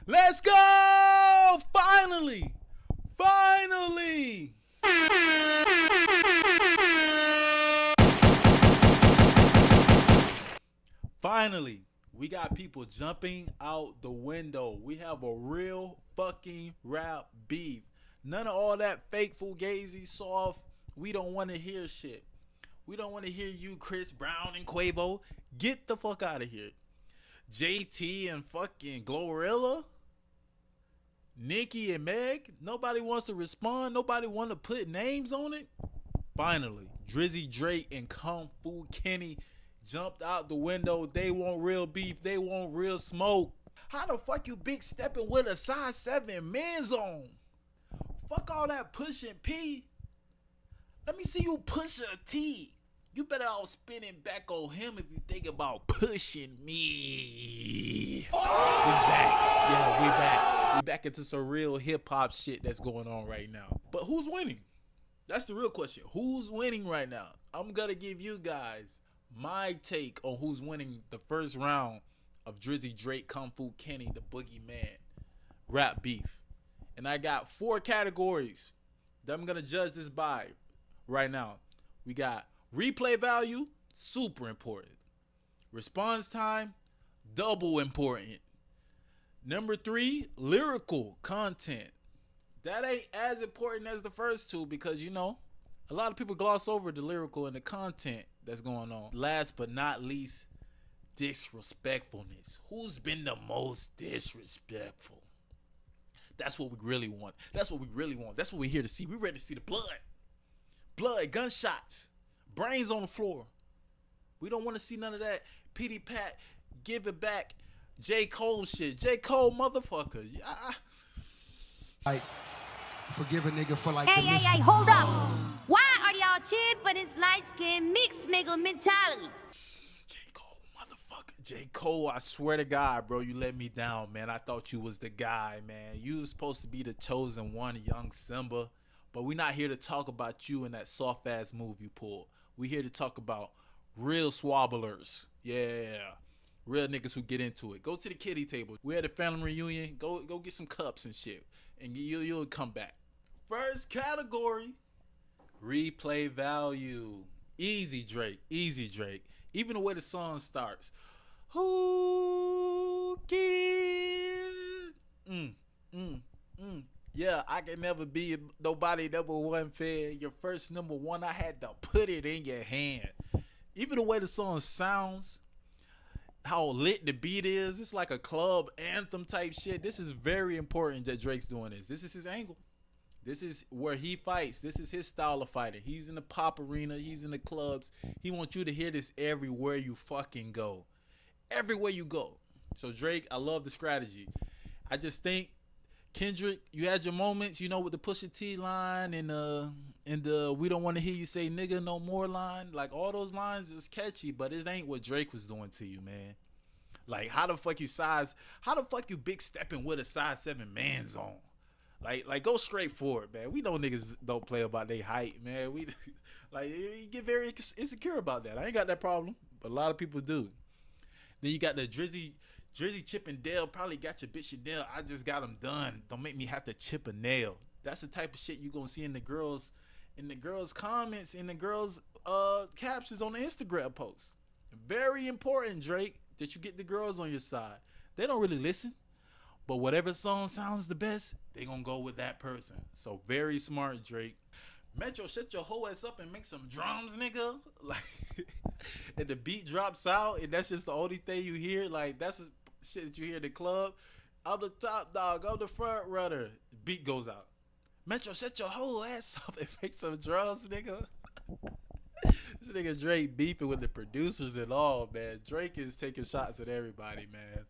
Let's go! Finally! Finally! Finally, we got people jumping out the window. We have a real fucking rap beef. None of all that fake fugazi soft. We don't want to hear shit. We don't want to hear you, Chris Brown and Quavo. Get the fuck out of here. JT and fucking Glorilla. Nicki and Meg. Nobody wants to respond. Nobody want to put names on it. Finally, Drizzy Drake and Kung Fu Kenny jumped out the window. They want real beef. They want real smoke. How the fuck you big stepping with a size 7 men's on? Fuck all that pushing P. Let me see you push a T. You better all spinning back on him if you think about pushing me. We back. Yeah, we back. We back into some real hip hop shit that's going on right now. But who's winning? That's the real question. Who's winning right now? I'm gonna give you guys my take on who's winning the first round of Drizzy Drake, Kung Fu Kenny, the Boogeyman rap beef. And I got 4 categories that I'm gonna judge this by right now. We got replay value, super important. Response time, double important. Number 3, lyrical content. That ain't as important as the first 2 because, you know, a lot of people gloss over the lyrical and the content that's going on. Last but not least, disrespectfulness. Who's been the most disrespectful? That's what we really want. That's what we really want. That's what we're here to see. We're ready to see the blood. Blood, gunshots, brains on the floor. We don't want to see none of that pity pat, give it back, J. Cole shit. J. Cole motherfucker. Like, forgive a nigga for like Hey, hold up. Why are y'all cheering for this light-skinned mixed nigga mentality? J. Cole motherfucker. J. Cole, I swear to God, bro, you let me down, man. I thought you was the guy, man. You was supposed to be the chosen one, young Simba. But we're not here to talk about you and that soft-ass move you pulled. We here to talk about real swabblers. Yeah. Real niggas who get into it. Go to the kiddie table. We're at a family reunion. Go get some cups and shit. And you'll come back. First category, replay value. Easy Drake. Easy Drake. Even the way the song starts. Who cares? Yeah, I can never be nobody number one fan. Your first number one, I had to put it in your hand. Even the way the song sounds, how lit the beat is, it's like a club anthem type shit. This is very important that Drake's doing this. This is his angle. This is where he fights. This is his style of fighting. He's in the pop arena. He's in the clubs. He wants you to hear this everywhere you fucking go. Everywhere you go. So Drake, I love the strategy. I just think Kendrick, you had your moments, you know, with the Pusha T line and the we don't want to hear you say nigga no more line. Like all those lines is catchy, but it ain't what Drake was doing to you, man. Like how the fuck you big stepping with a size 7 man's on? Like go straight for it, man. We know niggas don't play about their height, man. We like you get very insecure about that. I ain't got that problem, but a lot of people do. Then you got the Drizzy Chip and Dale probably got your bitch your nail. I just got them done. Don't make me have to chip a nail. That's the type of shit you gonna see in the girls' comments, in the girls' captions on the Instagram posts. Very important, Drake, that you get the girls on your side. They don't really listen, but whatever song sounds the best, they gonna go with that person. So very smart, Drake. Metro, shut your whole ass up and make some drums, nigga. Like, and the beat drops out, and that's just the only thing you hear. Like, that's the shit that you hear in the club. I'm the top dog. I'm the front runner. Beat goes out. Metro, shut your whole ass up and make some drums, nigga. This nigga Drake beefing with the producers and all, man. Drake is taking shots at everybody, man.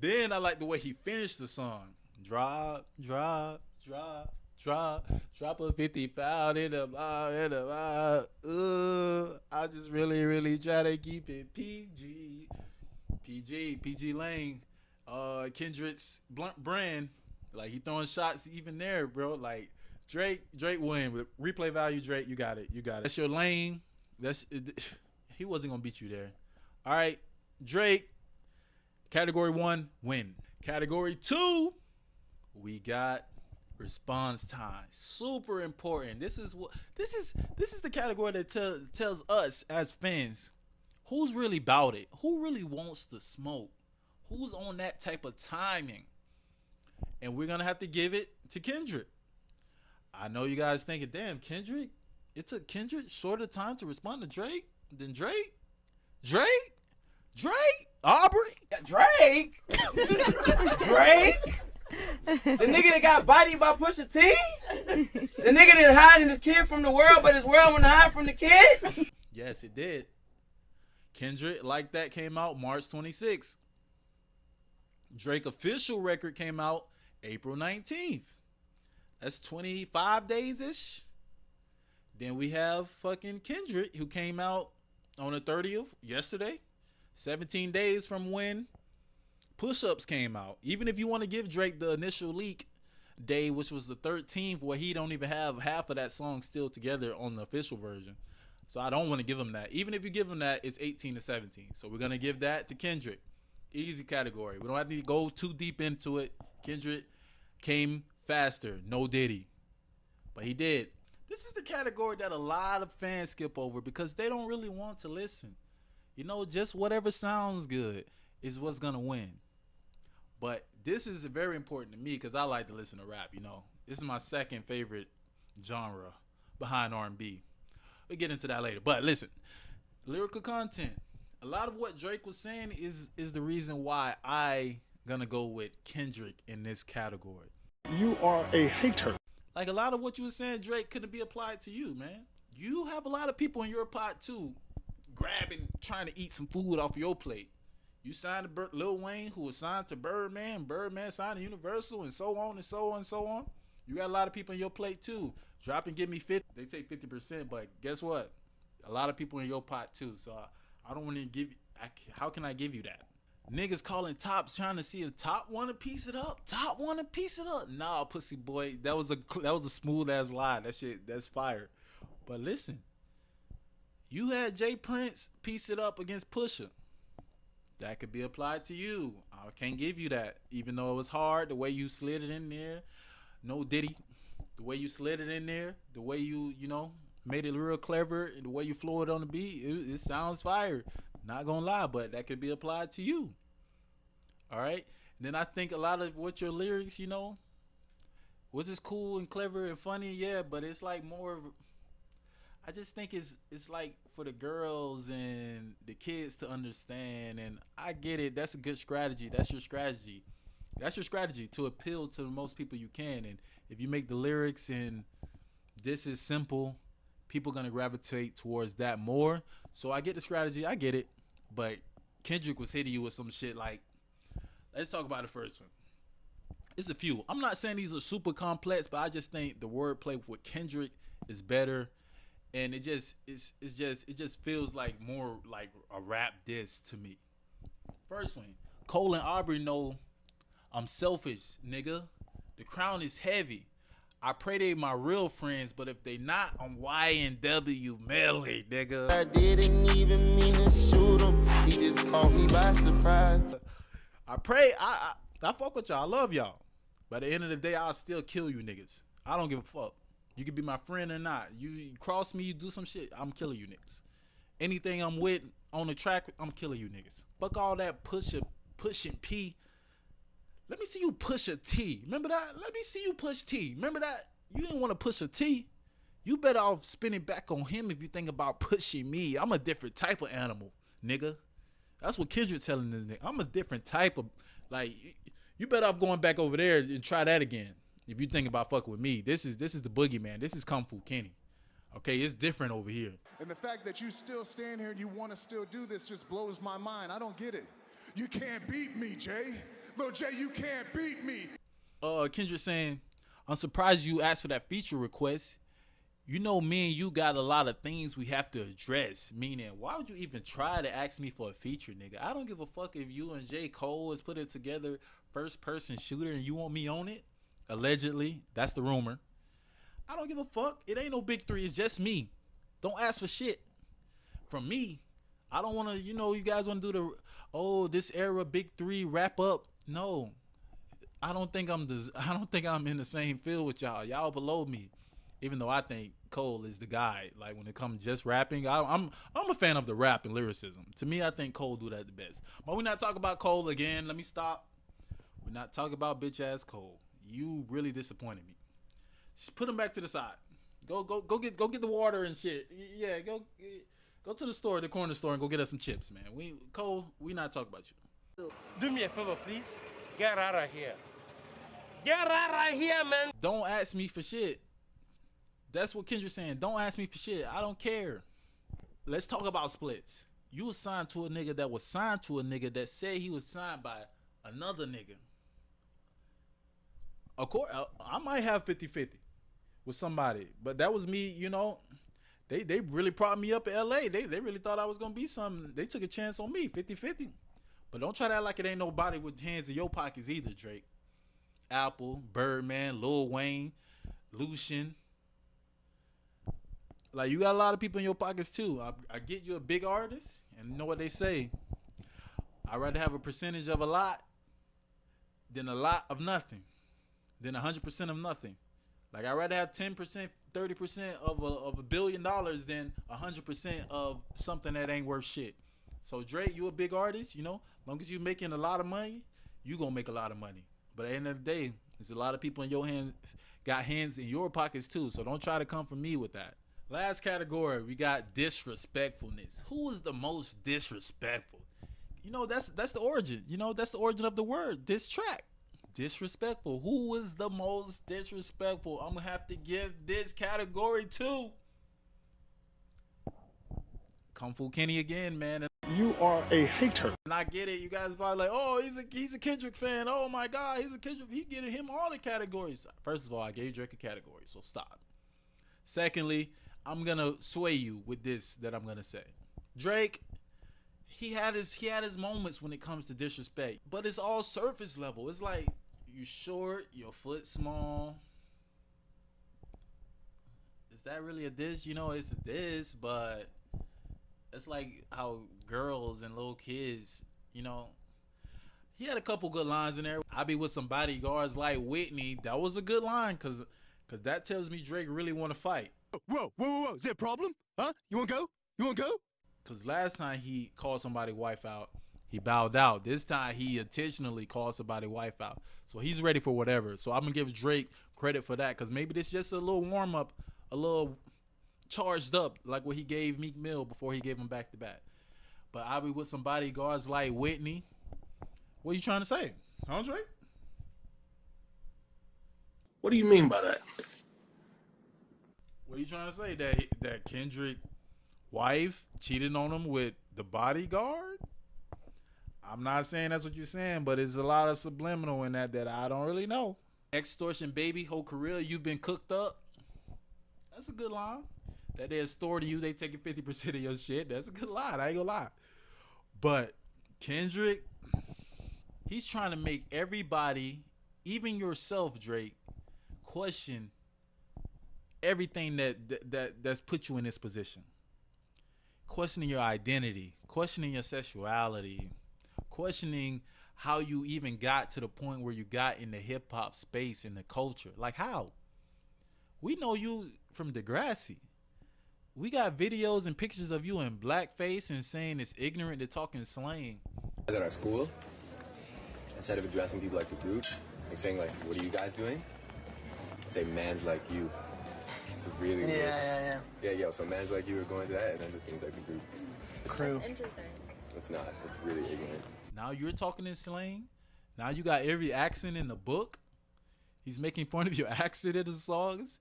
Then I like the way he finished the song. Drop a 50 pound in the I just really try to keep it PG Lane, Kendrick's blunt brand. Like he throwing shots even there, bro. Like Drake win with replay value. Drake, you got it. That's your lane. He wasn't gonna beat you there. All right, Drake. Category 1, win. Category 2, we got response time. Super important. This is the category that tells us as fans who's really about it, who really wants the smoke, who's on that type of timing. And we're gonna have to give it to Kendrick. I know you guys thinking, damn, Kendrick, it took Kendrick shorter time to respond to Drake than Drake. Aubrey. Drake. The nigga that got bodied by Pusha T. The nigga that hiding his kid from the world, but his world wouldn't hide from the kid. Yes, it did. Kendrick Like That came out March 26th. Drake official record came out April 19th. That's 25 days-ish. Then we have fucking Kendrick, who came out on the 30th, yesterday. 17 days from when Push-Ups came out. Even if you want to give Drake the initial leak day, which was the 13th, where he don't even have half of that song still together on the official version. So I don't want to give him that. Even if you give him that, it's 18 to 17. So we're going to give that to Kendrick. Easy category. We don't have to go too deep into it. Kendrick came faster. No Diddy. But he did. This is the category that a lot of fans skip over because they don't really want to listen. You know, just whatever sounds good is what's going to win. But this is very important to me because I like to listen to rap, you know. This is my second favorite genre behind R&B. We'll get into that later. But listen, lyrical content. A lot of what Drake was saying is the reason why I gonna go with Kendrick in this category. You are a hater. Like a lot of what you were saying, Drake, couldn't be applied to you, man. You have a lot of people in your pot too, grabbing, trying to eat some food off your plate. You signed to Lil Wayne, who was signed to Birdman. Birdman signed to Universal, and so on and so on and so on. You got a lot of people in your plate too. Drop and give me 50. They take 50%, but guess what? A lot of people in your pot too. So I don't want to give you. How can I give you that? Niggas calling Tops trying to see if Top want to piece it up. Top want to piece it up. Nah, pussy boy. That was a smooth ass lie. That shit, that's fire. But listen, you had Jay Prince piece it up against Pusha. That could be applied to you. I can't give you that, even though it was hard. The way you slid it in there, no Diddy. The way you slid it in there, the way you made it real clever, and the way you flowed on the beat, it sounds fire. Not gonna lie, but that could be applied to you. All right. And then I think a lot of what your lyrics, was this cool and clever and funny, yeah, but it's like more. I just think it's like for the girls and the kids to understand, and I get it. That's a good strategy. That's your strategy. That's your strategy to appeal to the most people you can. And if you make the lyrics and this is simple, people are going to gravitate towards that more. So I get the strategy. I get it. But Kendrick was hitting you with some shit like, let's talk about the first one. It's a few. I'm not saying these are super complex, but I just think the wordplay with Kendrick is better. And it just feels like more like a rap diss to me. First one, Cole and Aubrey know I'm selfish, nigga. The crown is heavy. I pray they my real friends, but if they not, I'm Y&W Melly, nigga. I didn't even mean to shoot him. He just caught me by surprise. I pray, I fuck with y'all. I love y'all. By the end of the day, I'll still kill you niggas. I don't give a fuck. You can be my friend or not. You cross me, you do some shit, I'm killing you niggas. Anything I'm with on the track, I'm killing you niggas. Fuck all that pushing P. Let me see you push a T. Remember that? Let me see you push T. Remember that? You didn't want to push a T. You better off spinning back on him if you think about pushing me. I'm a different type of animal, nigga. That's what Kendrick telling this nigga. I'm a different type of, like, you better off going back over there and try that again. If you think about fucking with me, this is the boogeyman. This is Kung Fu Kenny. Okay, it's different over here. And the fact that you still stand here and you want to still do this just blows my mind. I don't get it. You can't beat me, Jay. Lil Jay, you can't beat me. Kendrick saying, I'm surprised you asked for that feature request. You know me and you got a lot of things we have to address. Meaning, why would you even try to ask me for a feature, nigga? I don't give a fuck if you and J. Cole has put it together first-person shooter and you want me on it. Allegedly, that's the rumor. I don't give a fuck. It ain't no big three. It's just me. Don't ask for shit from me. I don't want to, you guys want to do this era big three wrap up. No, I don't think I'm in the same field with y'all. Y'all below me. Even though I think Cole is the guy. Like when it comes just rapping, I'm a fan of the rap and lyricism. To me, I think Cole do that the best. But we're not talking about Cole again. Let me stop. We're not talking about bitch ass Cole. You really disappointed me. Just put him back to the side. Go get the water and shit. Yeah, go to the store, the corner store, and go get us some chips, man. We not talking about you. Do me a favor, please. Get out of here. Get out of here, man. Don't ask me for shit. That's what Kendrick's saying. Don't ask me for shit. I don't care. Let's talk about splits. You was signed to a nigga that was signed to a nigga that said he was signed by another nigga. Of course, I might have 50-50 with somebody, but that was me, you know. They really propped me up in LA. They really thought I was gonna be something. They took a chance on me, 50-50. But don't try to act like it ain't nobody with hands in your pockets either, Drake. Apple, Birdman, Lil Wayne, Lucian. Like, you got a lot of people in your pockets too. I get you a big artist, and you know what they say. I'd rather have a percentage of a lot than a lot of nothing, than 100% of nothing. Like, I'd rather have 10%, 30% of $1 billion than 100% of something that ain't worth shit. So Drake, you a big artist, you know. As long as you making a lot of money, you gonna make a lot of money. But at the end of the day, there's a lot of people in your hands, got hands in your pockets too. So don't try to come for me with that. Last category, we got disrespectfulness. Who is the most disrespectful? You know, that's the origin. You know, that's the origin of the word, diss track. Disrespectful. Who is the most disrespectful? I'm gonna have to give this category to Kung Fu Kenny again, man. You are a hater. And I get it. You guys probably like, oh, he's a Kendrick fan. Oh my God, he's a Kendrick. He getting him all the categories. First of all, I gave Drake a category, so stop. Secondly, I'm gonna sway you with this that I'm gonna say. Drake, he had his moments when it comes to disrespect, but it's all surface level. It's like, you short, your foot small. Is that really a diss? You know, it's a diss, but it's like how girls and little kids, you know. He had a couple good lines in there. I be with some bodyguards like Whitney. That was a good line, cause that tells me Drake really want to fight. Whoa. Is there a problem? Huh? You want to go? Because last time he called somebody's wife out, he bowed out. This time he intentionally called somebody's wife out. So he's ready for whatever. So I'm going to give Drake credit for that, because maybe this is just a little warm-up, a little charged up, like what he gave Meek Mill before he gave him back-to-back. But I'll be with some bodyguards like Whitney. What are you trying to say? Huh, Drake? What do you mean by that? What are you trying to say? That Kendrick wife cheated on him with the bodyguard? I'm not saying that's what you're saying, but there's a lot of subliminal in that I don't really know. Extortion baby, whole career you've been cooked up. That's a good line. That they extorting you, they taking 50% of your shit. That's a good line. I ain't gonna lie. But Kendrick, he's trying to make everybody, even yourself, Drake, question everything that's put you in this position. Questioning your identity, questioning your sexuality, questioning how you even got to the point where you got in the hip hop space, in the culture. Like, how? We know you from Degrassi. We got videos and pictures of you in blackface and saying it's ignorant to talk in slang. At our school, instead of addressing people like the group, like saying like, what are you guys doing? Say man's like you. It's really weird. Yeah, so man's like you are going to that, and then just means like the group. Crew. It's not. It's really ignorant. Now you're talking in slang. Now you got every accent in the book. He's making fun of your accent in the songs.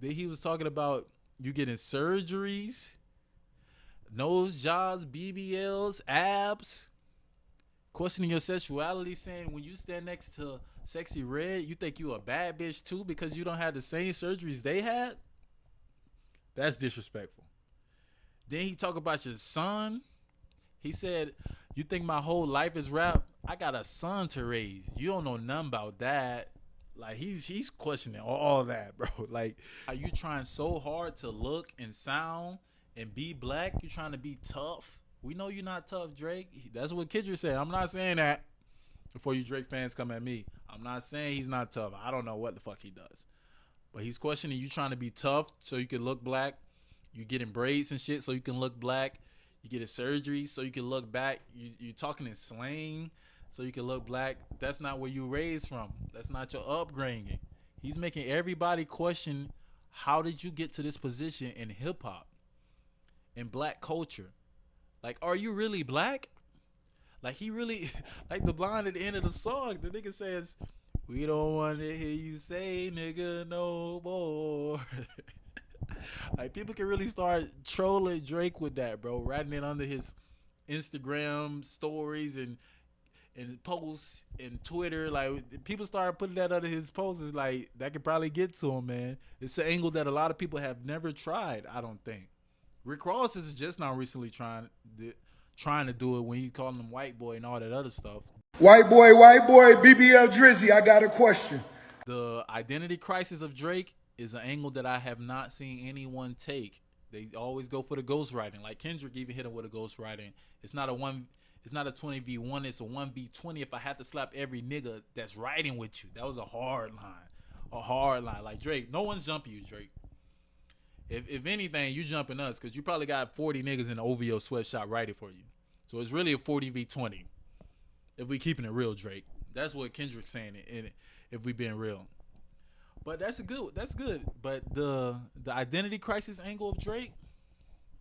Then he was talking about you getting surgeries, nose jobs, BBLs, abs, questioning your sexuality, saying when you stand next to Sexy Red, you think you a bad bitch too because you don't have the same surgeries they had. That's disrespectful. Then he talk about your son. He said, you think my whole life is rap? I got a son to raise. You don't know nothing about that. Like, he's questioning all that, bro. Like, are you trying so hard to look and sound and be black? You trying to be tough? We know you're not tough, Drake. That's what Kendrick said. I'm not saying that before you Drake fans come at me. I'm not saying he's not tough. I don't know what the fuck he does. But he's questioning you trying to be tough so you can look black. You getting braids and shit so you can look black. You get a surgery so you can look back. You talking in slang so you can look black. That's not where you raised from. That's not your upbringing. He's making everybody question, how did you get to this position in hip hop, in black culture? Like, are you really black? Like, he really, like the line at the end of the song, the nigga says, we don't want to hear you say nigga no more. Like, people can really start trolling Drake with that, bro. Writing it under his Instagram stories and posts and Twitter. Like, people start putting that under his posts. Like, that could probably get to him, man. It's an angle that a lot of people have never tried, I don't think. Rick Ross is just now recently trying to do it when he's calling him white boy and all that other stuff. White boy, BBL Drizzy, I got a question. The identity crisis of Drake is an angle that I have not seen anyone take. They always go for the ghostwriting. Like Kendrick even hit him with a ghostwriting. It's not a 20v1, it's a 1v20 if I have to slap every nigga that's riding with you. That was a hard line. Like Drake, no one's jumping you, Drake. If anything, you jumping us because you probably got 40 niggas in the OVO sweatshop writing for you. So it's really a 40v20 if we keeping it real, Drake. That's what Kendrick's saying in it, if we being real. But that's good. But the identity crisis angle of Drake,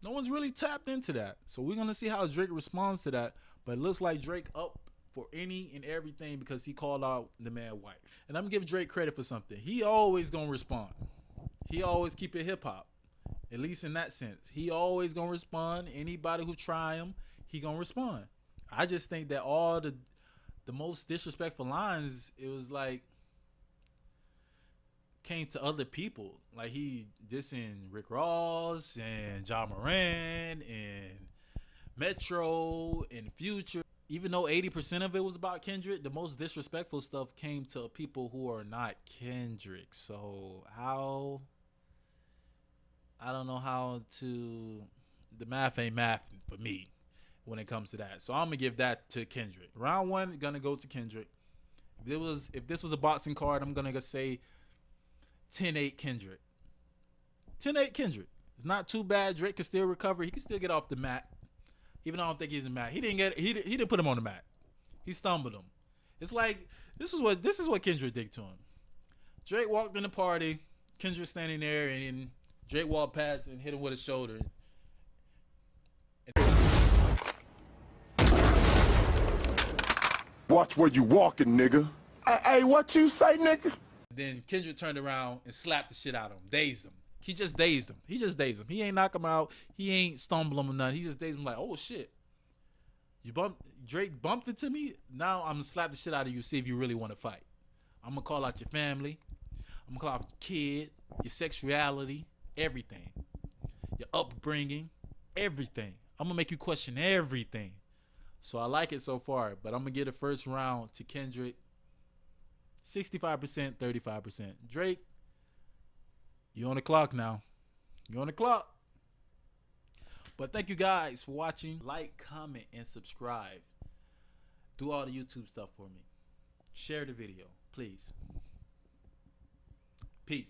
no one's really tapped into that. So we're gonna see how Drake responds to that. But it looks like Drake up for any and everything because he called out the man white. And I'm gonna give Drake credit for something. He always gonna respond. He always keep it hip hop. At least in that sense. He always gonna respond. Anybody who try him, he gonna respond. I just think that all the most disrespectful lines, it was like came to other people. Like he dissing Rick Ross and John Moran and Metro and Future. Even though 80% of it was about Kendrick, the most disrespectful stuff came to people who are not Kendrick. So I don't know how to, the math ain't math for me when it comes to that. So I'm gonna give that to Kendrick. Round one, gonna go to Kendrick. If this was a boxing card, I'm gonna say 10-8 Kendrick. 10-8 Kendrick. It's not too bad. Drake can still recover. He can still get off the mat. Even though I don't think he's in the mat. He didn't put him on the mat. He stumbled him. It's like this is what Kendrick did to him. Drake walked in the party, Kendrick standing there, and then Drake walked past and hit him with his shoulder. Watch where you walking, nigga. Hey, what you say, nigga? Then Kendrick turned around and slapped the shit out of him, dazed him. He just dazed him. He ain't knock him out. He ain't stumble him or nothing. He just dazed him like, oh shit. Drake bumped into me. Now I'm gonna slap the shit out of you, see if you really want to fight. I'm gonna call out your family. I'm gonna call out your kid, your sexuality, everything. Your upbringing, everything. I'm gonna make you question everything. So I like it so far, but I'm gonna give the first round to Kendrick. 65%, 35%. Drake, you on the clock now. You on the clock. But thank you guys for watching. Like, comment, and subscribe. Do all the YouTube stuff for me. Share the video, please. Peace.